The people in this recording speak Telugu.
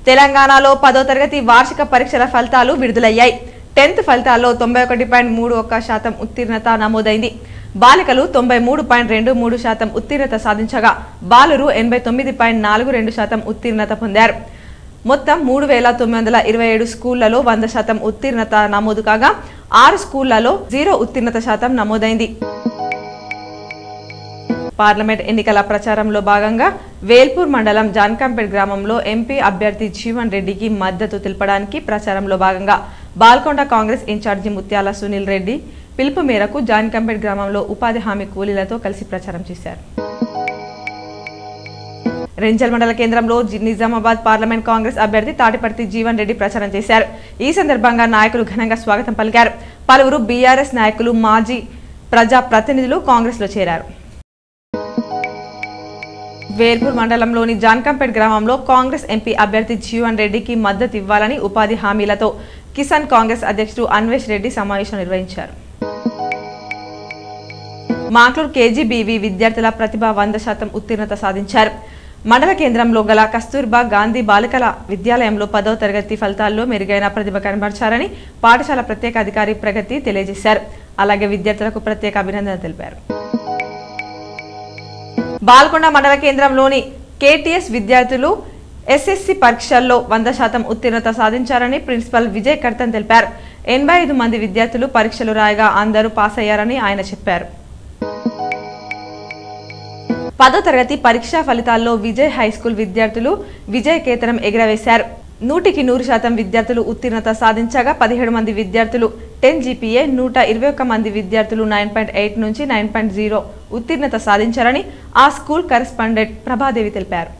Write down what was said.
తెలంగాణలో 10వ తరగతి వార్షిక పరీక్షల ఫలితాలు విడుదలయ్యాయి. 10th ఫలితాల్లో 91.31% ఉత్తీర్ణత నమోదైంది. బాలికలు 93.23% ఉత్తీర్ణత సాధించగా బాలురు 89.42% ఉత్తీర్ణత పొందారు. మొత్తం 3927 స్కూళ్లలో 100% ఉత్తీర్ణత నమోదు కాగా 6 స్కూళ్లలో 0 ఉత్తీర్ణత శాతం నమోదైంది. పార్లమెంట్ ఎన్నికల ప్రచారంలో భాగంగా వేల్పూర్ మండలం జాన్కంపేట్ గ్రామంలో ఎంపీ అభ్యర్థి జీవన్ రెడ్డికి మద్దతు తెలపడానికి ప్రచారంలో భాగంగా బాల్కొండ కాంగ్రెస్ ఇన్ఛార్జి ముత్యాల సునీల్ రెడ్డి పిలుపు మేరకు జాన్కంపేట్ గ్రామంలో ఉపాధి హామీ కూలీలతో కలిసి ప్రచారం చేశారు. రెంజల్ మండల కేంద్రంలో నిజామాబాద్ పార్లమెంట్ కాంగ్రెస్ అభ్యర్థి తాటిపర్తి జీవన్ రెడ్డి ప్రచారం చేశారు. ఈ సందర్భంగా నాయకులు ఘనంగా స్వాగతం పలికారు. పలువురు బీఆర్ఎస్ నాయకులు, మాజీ ప్రజా ప్రతినిధులు కాంగ్రెస్ లో చేరారు. వేల్పూర్ మండలంలోని జాన్కంపేట్ గ్రామంలో కాంగ్రెస్ ఎంపీ అభ్యర్థి జీవన్ రెడ్డికి మద్దతు ఇవ్వాలని ఉపాధి హామీలతో కిసాన్ కాంగ్రెస్ అధ్యక్షుడు అన్వేష్ రెడ్డి సమావేశం నిర్వహించారు. మాక్లూర్ కేజీబీవీ విద్యార్థుల ప్రతిభ 100% ఉత్తీర్ణత సాధించారు. మండల కేంద్రంలో గల కస్తూర్బా గాంధీ బాలికల విద్యాలయంలో 10వ తరగతి ఫలితాల్లో మెరుగైన ప్రతిభ కనబర్చారని పాఠశాల ప్రత్యేక అధికారి ప్రగతి తెలియజేశారు. అలాగే విద్యార్థులకు ప్రత్యేక అభినందనలు తెలిపారు. బాల్కొండ మండల కేంద్రంలోని కేటీఎస్ విద్యార్థులు ఎస్ఎస్సి పరీక్షల్లో 100% ఉత్తీర్ణత సాధించారని ప్రిన్సిపల్ విజయ్ కర్తన్ తెలిపారు. 85 మంది విద్యార్థులు పరీక్షలు రాయగా అందరూ పాస్ అయ్యారని ఆయన చెప్పారు. 10వ తరగతి పరీక్షా ఫలితాల్లో విజయ్ హైస్కూల్ విద్యార్థులు విజయ్ కేతనం ఎగురవేశారు. 100% విద్యార్థులు ఉత్తీర్ణత సాధించగా 17 మంది విద్యార్థులు 10 GPA, 121 మంది విద్యార్థులు 9.8 నుంచి 9.0 ఉత్తీర్ణత సాధించారని ఆ స్కూల్ కరెస్పాండెంట్ ప్రభాదేవి తెలిపారు.